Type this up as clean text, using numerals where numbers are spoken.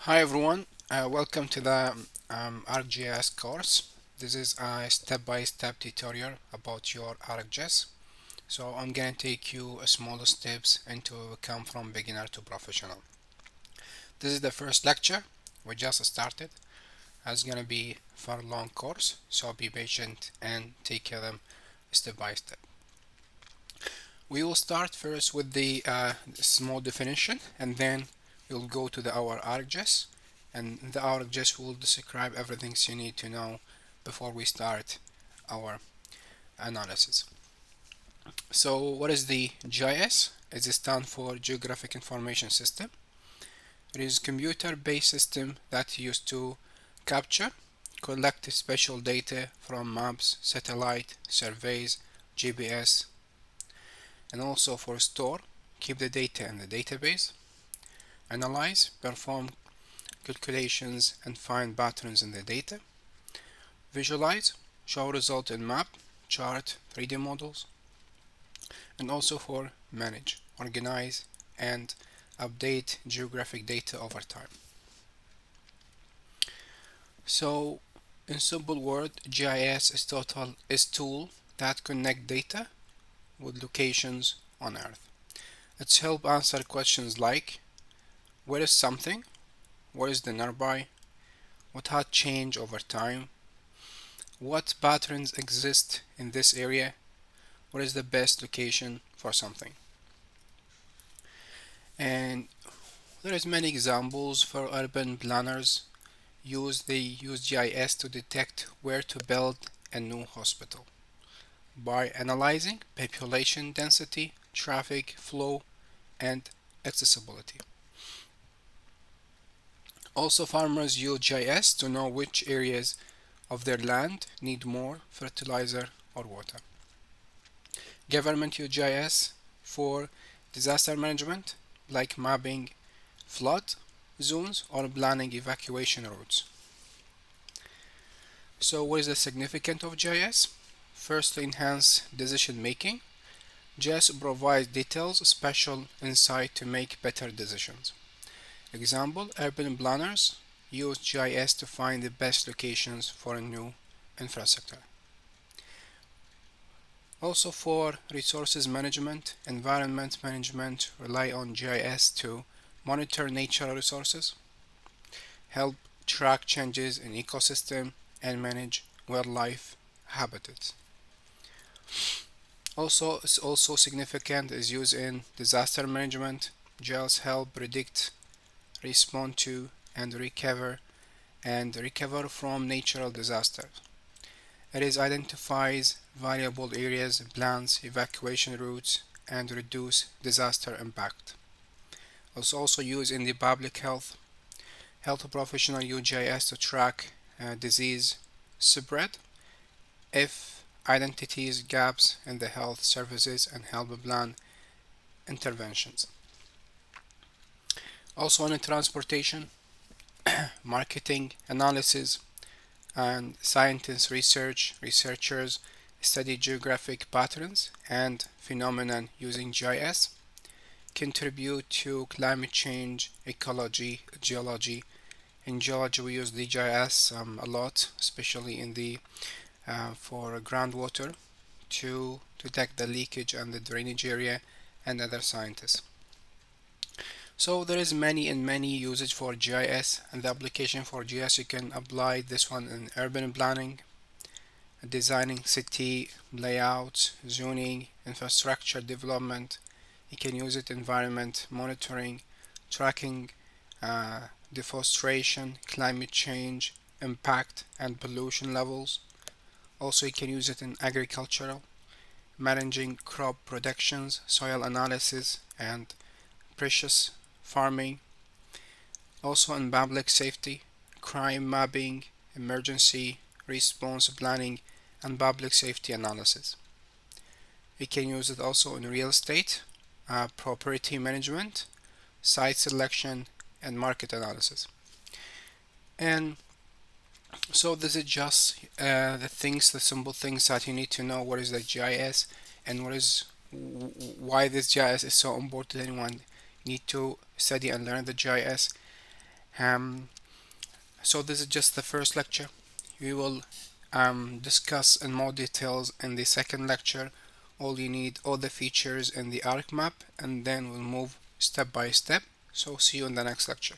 Hi everyone, welcome to the ArcGIS course. This is a step-by-step tutorial about your ArcGIS. So I'm gonna take you small steps into become from beginner to professional. This is the first lecture. We just started. It's gonna be for a long course, so be patient and take them step by step. We will start first with the small definition, and then we'll go to our ArcGIS, and the ArcGIS will describe everything you need to know before we start our analysis. So, what is the GIS? It stands for Geographic Information System. It is a computer-based system that used to capture, collect spatial data from maps, satellite, surveys, GPS, and also for store, keep the data in the database, analyze, perform calculations and find patterns in the data, visualize, show result in map, chart, 3D models, and also for manage, organize, and update geographic data over time. So, in simple word, GIS is tool that connect data with locations on Earth. It's help answer questions like where is something, where is the nearby, what had changed over time, what patterns exist in this area, what is the best location for something. And there is many examples for urban planners they use GIS to detect where to build a new hospital by analyzing population density, traffic flow, and accessibility. Also, farmers use GIS to know which areas of their land need more fertilizer or water. Government use GIS for disaster management, like mapping flood zones or planning evacuation routes. So, what is the significance of GIS? First, to enhance decision making. GIS provides details, special insight to make better decisions. Example, urban planners use GIS to find the best locations for a new infrastructure. Also for resources management, environment management rely on GIS to monitor natural resources, help track changes in ecosystem, and manage wildlife habitats. Also, it's also significant is used in disaster management. GIS help predict, respond to, and recover from natural disasters. It is identifies variable areas, plans evacuation routes, and reduce disaster impact. It's also used in the public health. Health professional use GIS to track disease spread, if identities gaps in the health services, and help plan interventions. Also in transportation, marketing analysis, and scientists researchers study geographic patterns and phenomena using GIS, contribute to climate change, ecology, geology. In geology, we use the GIS a lot, especially in the for groundwater to detect the leakage and the drainage area and other scientists. So there is many usage for GIS, and the application for GIS you can apply this one in urban planning, designing city layouts, zoning, infrastructure development. You can use it environment monitoring, tracking deforestation, climate change, impact and pollution levels. Also you can use it in agricultural, managing crop productions, soil analysis and precious farming. Also in public safety, crime mapping, emergency response planning, and public safety analysis. We can use it also in real estate, property management, site selection, and market analysis. And so this is just the simple things that you need to know. What is the GIS and why this GIS is so important. Anyone need to study and learn the GIS. Um, so this is just the first lecture. We will discuss in more details in the second lecture. All you need, all the features in the ArcMap, and then we'll move step by step. So see you in the next lecture.